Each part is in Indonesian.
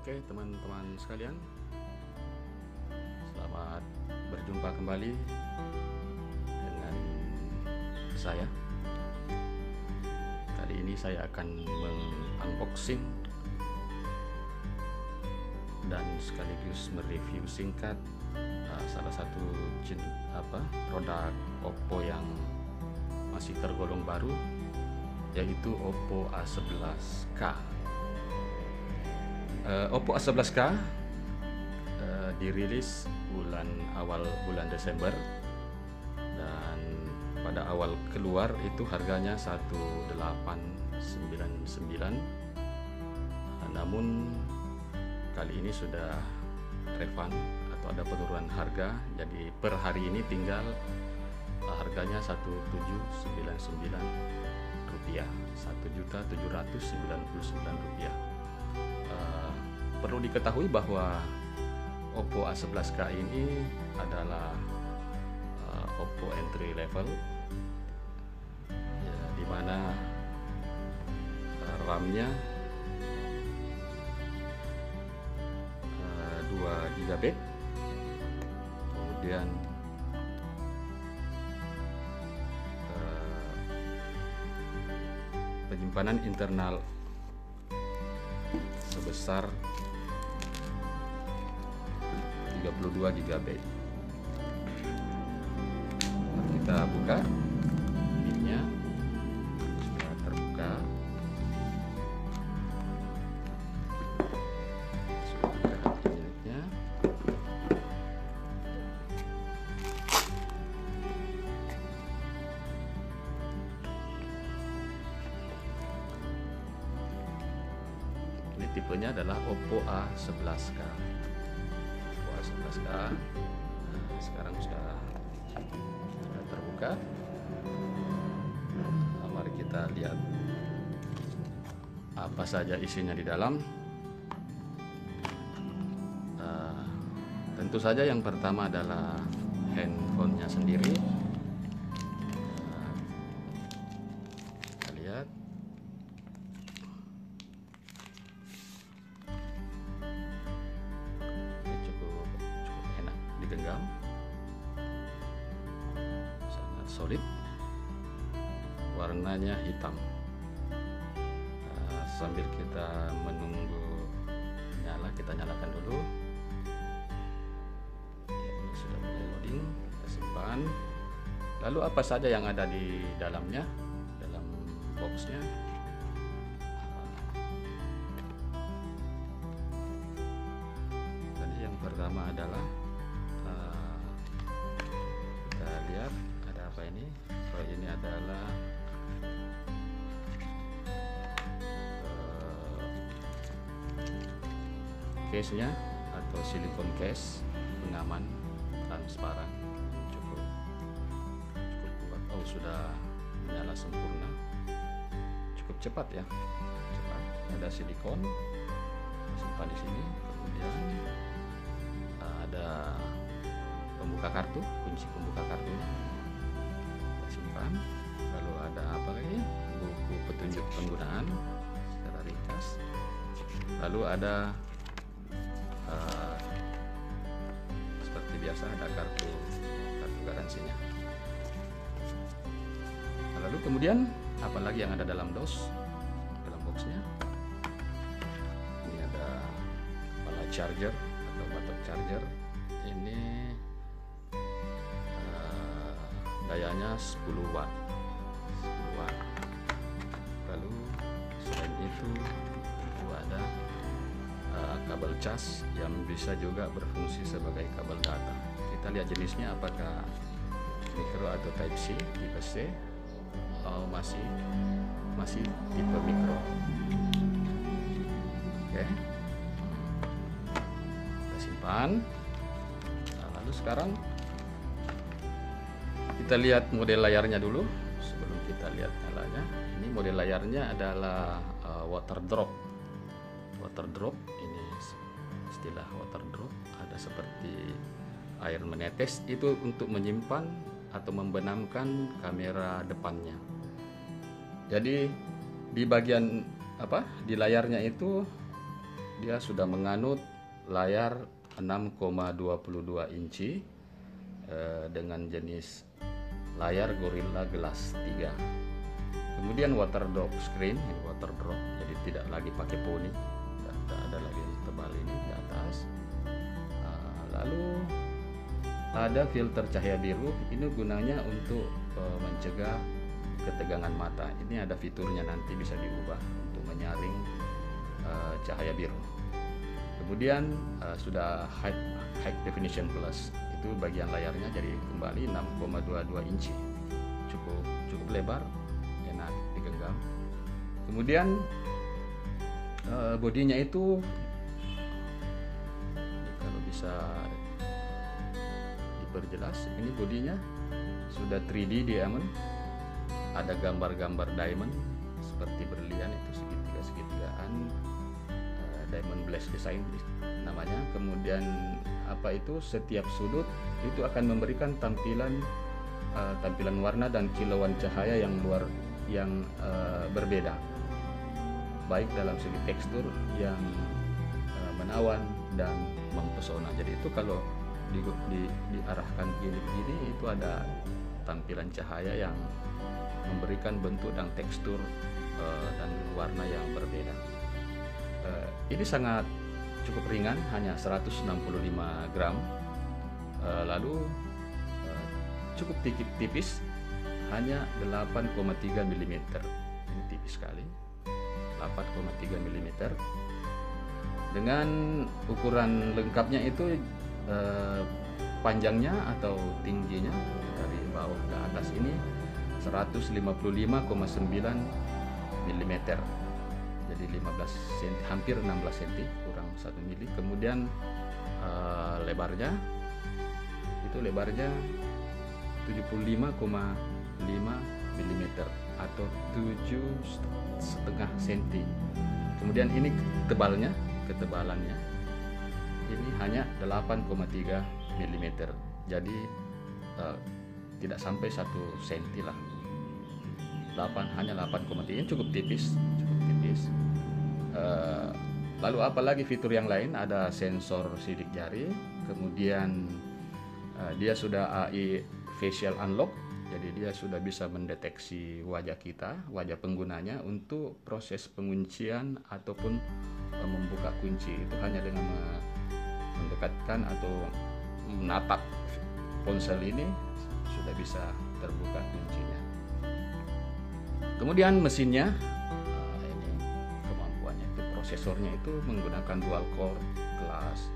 Oke, teman-teman sekalian, selamat berjumpa kembali dengan saya. Kali ini saya akan mengunboxing dan sekaligus mereview singkat salah satu produk Oppo yang masih tergolong baru, yaitu Oppo A11K. Oppo A11K dirilis awal bulan Desember, dan pada awal keluar itu harganya 1899. Namun kali ini sudah refund atau ada penurunan harga, jadi per hari ini tinggal harganya 1799 rupiah, 1.799 rupiah. Perlu diketahui bahwa Oppo A11K ini adalah Oppo entry level, ya, dimana RAM-nya 2 GB, kemudian penyimpanan internal sebesar 32 GB. Kita buka pinnya, sudah terbuka. Sudah buka pinnya. Ini tipenya adalah Oppo A11K. Sekarang sudah terbuka. Mari kita lihat apa saja isinya di dalam. Tentu saja yang pertama adalah handphonenya sendiri. Kita lihat. Digenggam, sangat solid, warnanya hitam. Sambil kita menunggu nyala, kita nyalakan dulu. Ini sudah mulai loading, kita simpan. Lalu apa saja yang ada di dalamnya, dalam boxnya? Tadi yang pertama adalah lihat ada apa ini. Ini adalah case-nya atau silikon case pengaman transparan, cukup kuat. Oh, sudah menyala sempurna, cukup cepat ya, cepat. Ada silikon, simpan di sini. Kemudian ada pembuka kartu, kunci pembuka kartunya kita simpan. Lalu ada apa lagi? Buku petunjuk penggunaan secara ringkas. Lalu ada seperti biasa ada kartu garansinya. Lalu kemudian apa lagi yang ada dalam boxnya? Ini ada kepala charger atau batok charger. Ini dayanya 10 watt. Lalu selain itu ada kabel cas yang bisa juga berfungsi sebagai kabel data. Kita lihat jenisnya, apakah micro atau type C, tipe C. Oh, masih tipe micro. Oke, kita simpan. Lalu sekarang kita lihat model layarnya dulu sebelum kita lihat nyalanya. Ini model layarnya adalah water drop. Ini istilah water drop, ada seperti air menetes, itu untuk menyimpan atau membenamkan kamera depannya. Jadi di bagian di layarnya itu dia sudah menganut layar 6,22 inci dengan jenis layar Gorilla Glass 3. Kemudian water drop screen, ini water drop, jadi tidak lagi pakai poni, tidak ada lagi yang tebal ini di atas. Lalu ada filter cahaya biru, ini gunanya untuk mencegah ketegangan mata. Ini ada fiturnya, nanti bisa diubah untuk menyaring cahaya biru. Kemudian sudah high definition plus, itu bagian layarnya jadi kembali 6,22 inci, cukup lebar, enak digenggam. Kemudian bodinya itu kalau bisa diperjelas, ini bodinya sudah 3D diamond, ada gambar-gambar diamond seperti berlian, itu segitigaan diamond glass design namanya. Kemudian setiap sudut itu akan memberikan tampilan warna dan kilauan cahaya yang berbeda, baik dalam segi tekstur yang menawan dan mempesona. Jadi itu kalau diarahkan gini itu ada tampilan cahaya yang memberikan bentuk dan tekstur dan warna yang berbeda. Ini sangat cukup ringan, hanya 165 gram, lalu cukup tipis, hanya 8,3 mm. Ini tipis sekali, 8,3 mm. Dengan ukuran lengkapnya itu panjangnya atau tingginya dari bawah ke atas ini 155,9 mm. Jadi 15 cm, hampir 16 cm, kurang 1 mili. Kemudian lebarnya 75,5 mm atau 7,5 cm. Kemudian ini ketebalannya ini hanya 8,3 mm. Jadi tidak sampai 1 cm lah. Hanya 8,3, ini cukup tipis. Lalu apalagi fitur yang lain, ada sensor sidik jari, kemudian dia sudah AI facial unlock, jadi dia sudah bisa mendeteksi wajah penggunanya untuk proses penguncian ataupun membuka kunci. Itu hanya dengan mendekatkan atau menatap ponsel ini sudah bisa terbuka kuncinya. Kemudian mesinnya, ini kemampuannya itu, prosesornya itu menggunakan dual core kelas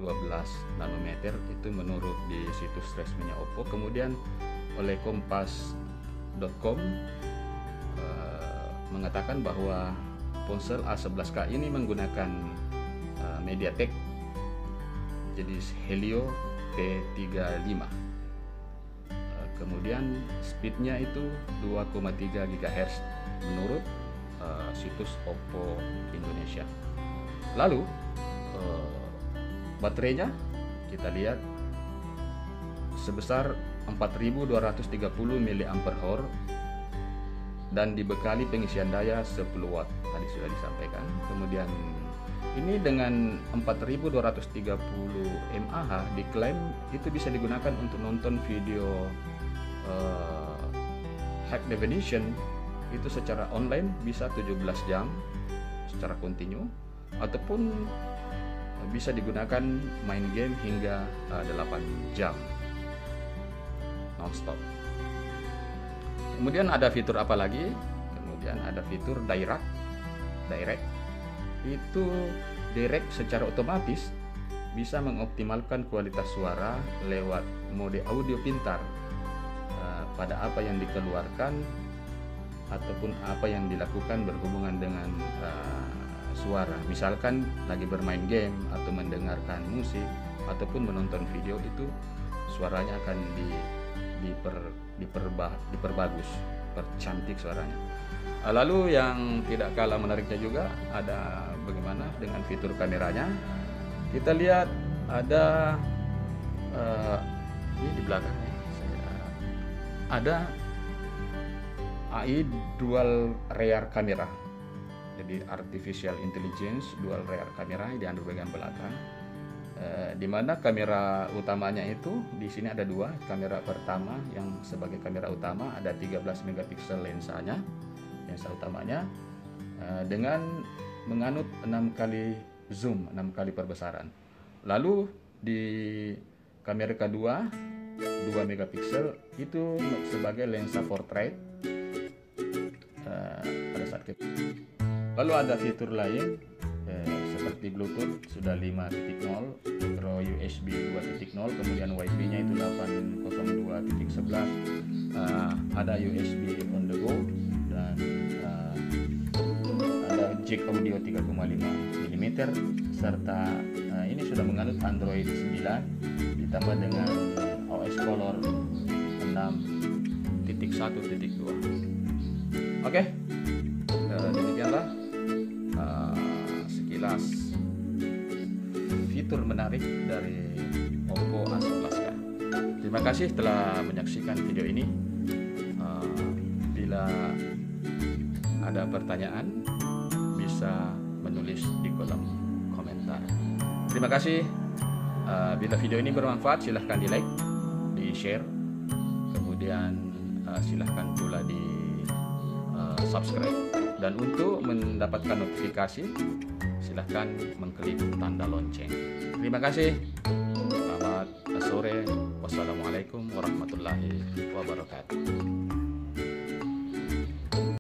12 nanometer, itu menurut di situs resminya Oppo. Kemudian oleh kompas.com mengatakan bahwa ponsel A11K ini menggunakan MediaTek jenis Helio P35. Kemudian speednya itu 2,3 GHz menurut situs Oppo Indonesia. Lalu baterainya kita lihat sebesar 4230 mAh dan dibekali pengisian daya 10 watt, tadi sudah disampaikan. Kemudian ini dengan 4230 mAh diklaim itu bisa digunakan untuk nonton video high definition itu secara online bisa 17 jam secara kontinu, ataupun bisa digunakan main game hingga 8 jam non-stop. Kemudian ada fitur apa lagi? Kemudian ada fitur direct. Itu direct secara otomatis bisa mengoptimalkan kualitas suara lewat mode audio pintar pada apa yang dikeluarkan ataupun apa yang dilakukan berhubungan dengan suara. Misalkan lagi bermain game atau mendengarkan musik ataupun menonton video, itu suaranya akan diperbagus, percantik suaranya. Lalu yang tidak kalah menariknya juga ada bagaimana dengan fitur kameranya. Kita lihat ada ini di belakang ada AI dual rear camera. jadi artificial intelligence dual rear camera di bagian belakang, di mana kamera utamanya itu di sini ada dua. Kamera pertama yang sebagai kamera utama ada 13 megapiksel lensanya, lensa utamanya, dengan menganut 6 kali zoom, 6 kali perbesaran. Lalu di kamera kedua 2 megapiksel itu sebagai lensa portrait pada saat kita. Lalu ada fitur lain seperti Bluetooth sudah 5.0, micro USB 2.0, kemudian Wi-Fi nya itu 802.11, ada USB on the go, dan ada jack audio 3,5 mm, serta ini sudah menganut Android 9 ditambah dengan OS Color 6.1.2. Oke, demikianlah sekilas fitur menarik dari Oppo A11K. Terima kasih telah menyaksikan video ini. Bila ada pertanyaan bisa menulis di kolom komentar. Terima kasih. Bila video ini bermanfaat silahkan di like, di share, kemudian silahkan pula di subscribe, dan untuk mendapatkan notifikasi silahkan mengklik tanda lonceng. Terima kasih. Selamat sore. Wassalamualaikum warahmatullahi wabarakatuh.